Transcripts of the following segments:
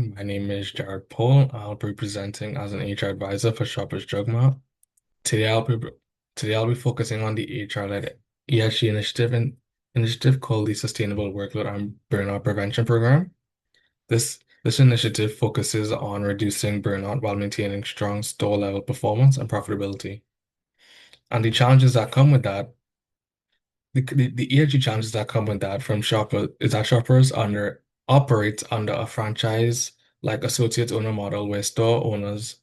My name is Jared Paul. I'll be presenting as an HR advisor for Shoppers Drug Mart. Today I'll be today I'll be focusing on the HR-led ESG initiative called the Sustainable Workload and Burnout Prevention Program. This initiative focuses on reducing burnout while maintaining strong store level performance and profitability. And the challenges that come with that the ESG challenges that come with that from shopper is that shoppers operate under a franchise like associate owner model where store owners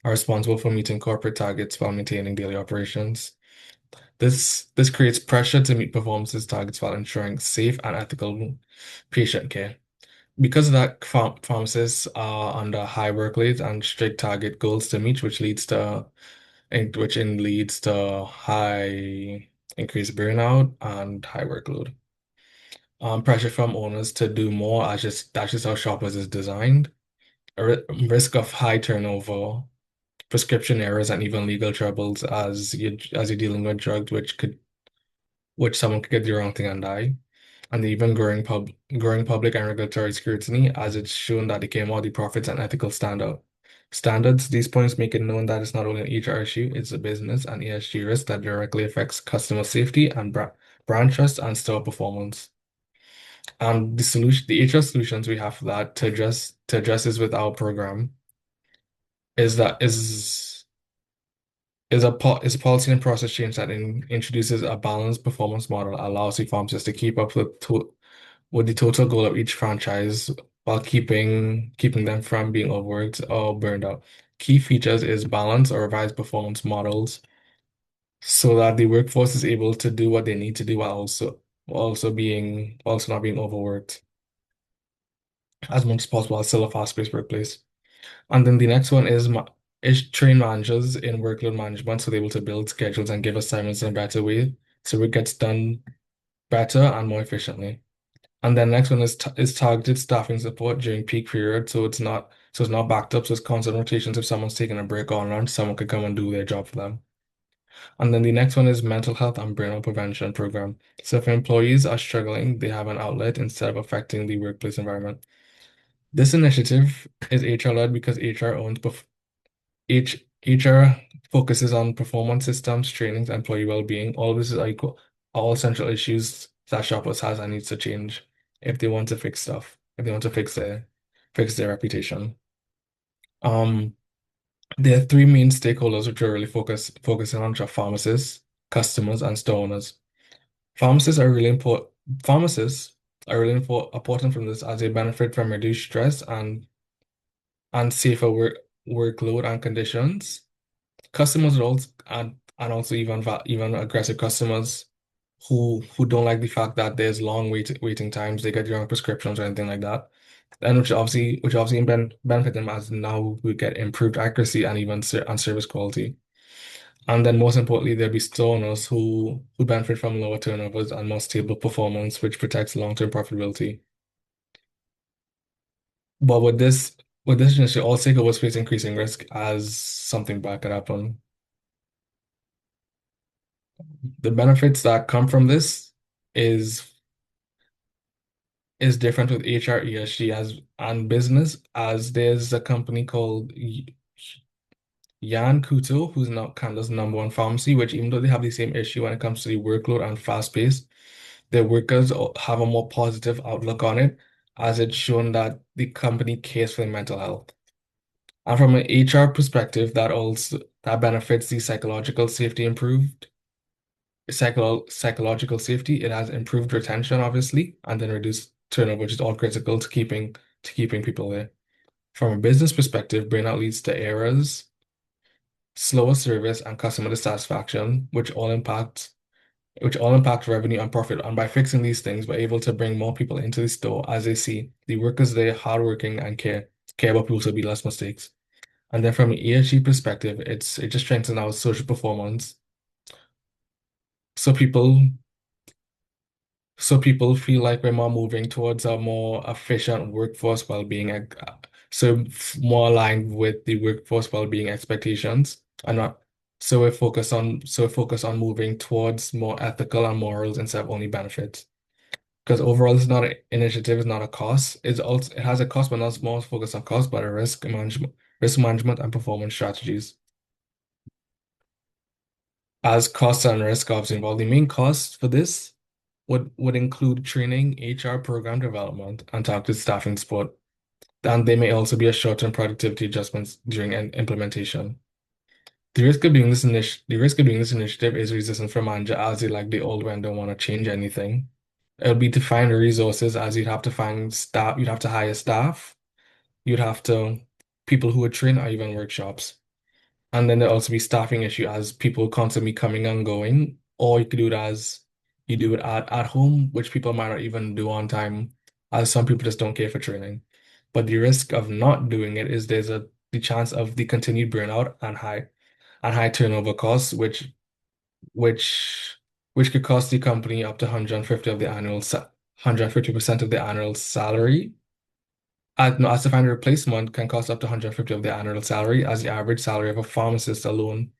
are responsible for meeting corporate targets while maintaining daily operations. This creates pressure to meet performances targets while ensuring safe and ethical patient care. Because of that, pharmacists are under high workloads and strict target goals to meet, which leads to high increased burnout and high workload. Pressure from owners to do more as just that's just how shoppers is designed. Risk of high turnover, prescription errors, and even legal troubles as you're dealing with drugs, which someone could get the wrong thing and die. And even growing public and regulatory scrutiny, as it's shown that they came out the profits and ethical standards. These points make it known that it's not only an HR issue, it's a business and ESG risk that directly affects customer safety and brand trust and store performance. The HR solutions we have for that to address this with our program is that is a policy and process change that introduces a balanced performance model, allows the pharmacists to keep up with the total goal of each franchise while keeping them from being overworked or burned out. Key features is balance or revised performance models so that the workforce is able to do what they need to do while also not being overworked as much as possible. It's still a fast-paced workplace. And then the next one is train managers in workload management so they're able to build schedules and give assignments in a better way so it gets done better and more efficiently. And then next one is targeted staffing support during peak period so it's not backed up, so it's constant rotations. If someone's taking a break or lunch, someone could come and do their job for them. And then the next one is mental health and burnout prevention program. So if employees are struggling, they have an outlet instead of affecting the workplace environment. This initiative is HR led because HR focuses on performance systems, trainings, employee well-being. All this is all central issues that shoppers has and needs to change if they want to fix stuff, if they want to fix their reputation. Um, there are three main stakeholders which are really focusing on, which are pharmacists, customers, and store owners. Pharmacists are really important. Pharmacists are really important from this as they benefit from reduced stress and safer workload and conditions. Customers also and also even aggressive customers who don't like the fact that there's long waiting times, they get the wrong prescriptions or anything like that. And which obviously benefit them as now we get improved accuracy and even and service quality. And then most importantly, there'll be store owners who benefit from lower turnovers and more stable performance, which protects long-term profitability. But with this industry, all stakeholders face increasing risk as something bad could happen. The benefits that come from this is is different with HR, ESG as and business, as there's a company called Yan Kuto, who's now Canada's #1 pharmacy, which even though they have the same issue when it comes to the workload and fast pace, their workers have a more positive outlook on it, as it's shown that the company cares for their mental health. And from an HR perspective, that benefits the psychological safety. It has improved retention, obviously, and then reduced turnover, which is all critical to keeping people there. From a business perspective, burnout leads to errors, slower service, and customer dissatisfaction, which all impact revenue and profit. And by fixing these things, we're able to bring more people into the store as they see the workers there hardworking and care about people to be less mistakes. And then from an ESG perspective, it just strengthens our social performance. So people So people feel like we're more moving towards a more efficient workforce well-being, more aligned with the workforce well-being expectations, and not so we're focused on moving towards more ethical and morals instead of only benefits. Because overall, it's not an initiative, it's not a cost. It's also it has a cost, but not more focused on cost, but a risk management and performance strategies. As costs and risk obviously involved, the main costs for this would include training, HR program development, and targeted staffing support. And they may also be a short-term productivity adjustments during an implementation. The risk of doing this initiative is resistance from manager as they like the old way and don't want to change anything. It would be to find the resources as you'd have to find staff, you'd have to hire staff, you'd have to people who would train or even workshops. And then there'll also be staffing issue as people constantly coming and going, or you could do it as you do it at home, which people might not even do on time, as some people just don't care for training. But the risk of not doing it is there's the chance of the continued burnout and high turnover costs, which which could cost the company up to 150 of the 150% of the annual salary. No, as to find a replacement can cost up to 150 of the annual salary, as the average salary of a pharmacist alone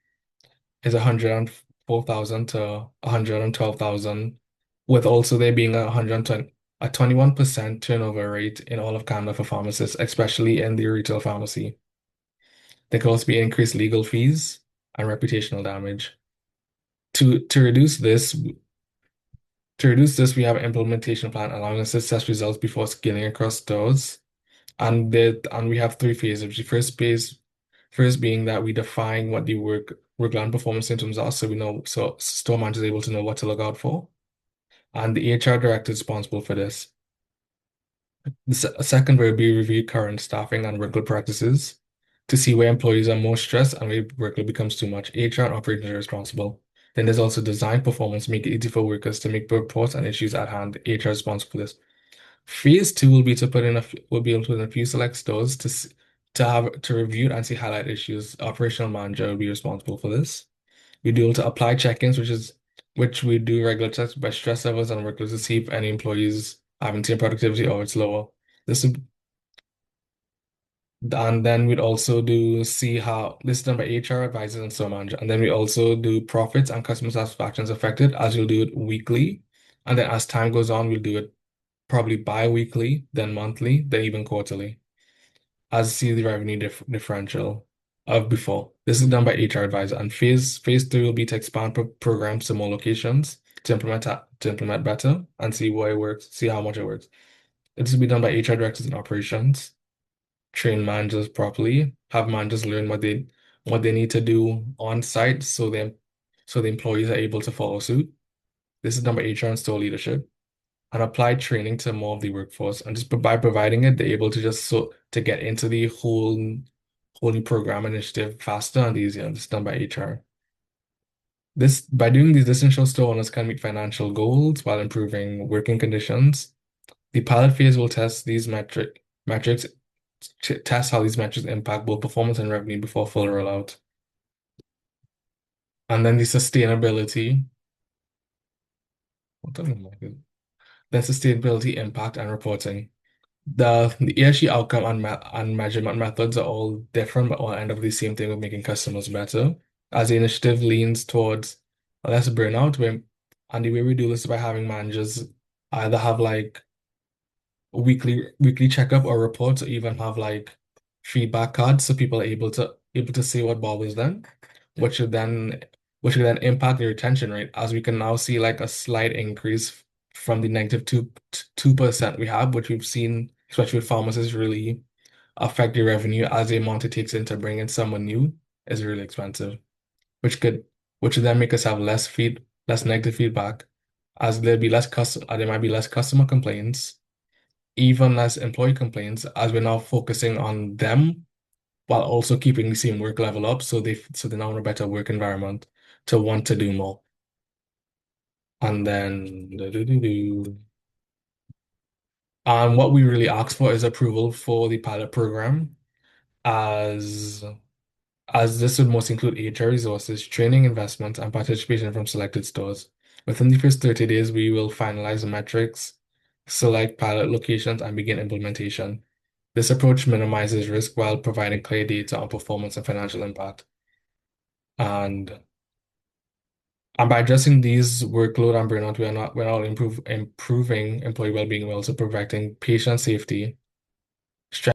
is 104,000 to 112,000, with also there being 120, a 21% turnover rate in all of Canada for pharmacists, especially in the retail pharmacy. There could also be increased legal fees and reputational damage. To reduce this, we have an implementation plan allowing us to assess results before scaling across stores. And we have three phases. The first being that we define what the work-land performance symptoms are, so we know so store manager is able to know what to look out for. And the HR director is responsible for this. The second will be review current staffing and workload practices to see where employees are more stressed and where workload becomes too much. HR and operations are responsible. Then there's also design performance, make it easy for workers to make reports and issues at hand. HR is responsible for this. Phase two will be to put in will be able to put in a few select stores to review and see highlight issues. Operational manager will be responsible for this. We do able to apply check-ins, which we do regular checks by stress levels and workloads to see if any employees haven't seen productivity or it's lower. This is, and then we'd also do see how this is done by HR advisors and store manager. And then we also do profits and customer satisfaction is affected as we'll do it weekly. And then as time goes on, we'll do it probably bi-weekly, then monthly, then even quarterly, as see the revenue differential of before. This is done by HR advisor, and phase three will be to expand programs to more locations to implement better and see where it works, see how much it works. This will be done by HR directors and operations, train managers properly, have managers learn what they need to do on site so the employees are able to follow suit. This is done by HR and store leadership and apply training to more of the workforce. And just by providing it, they're able to to get into the whole new program initiative faster and easier. And this is done by HR. By doing these, this ensures store owners can meet financial goals while improving working conditions. The pilot phase will test these metrics to test how these metrics impact both performance and revenue before full rollout. And then the sustainability. What the hell is it? Then sustainability impact and reporting. The ESG outcome and measurement methods are all different, but all end up the same thing of making customers better. As the initiative leans towards less burnout, and the way we do this is by having managers either have like weekly checkup or reports, or even have like feedback cards so people are able to see what bothers them, which should then which would then impact the retention rate, as we can now see like a slight increase from the negative 2% we have, which we've seen, especially with pharmacists, really affect the revenue as the amount it takes in to bring in someone new is really expensive, which could which would then make us have less negative feedback, as there might be less customer complaints, even less employee complaints, as we're now focusing on them while also keeping the same work level up, so they're now in a better work environment to want to do more. And then and what we really ask for is approval for the pilot program, as this would most include HR resources, training investment, and participation from selected stores. Within the first 30 days, we will finalize the metrics, select pilot locations, and begin implementation. This approach minimizes risk while providing clear data on performance and financial impact. And And by addressing these workload and burnout, we're not improving employee well-being, we're also protecting patient safety, stress.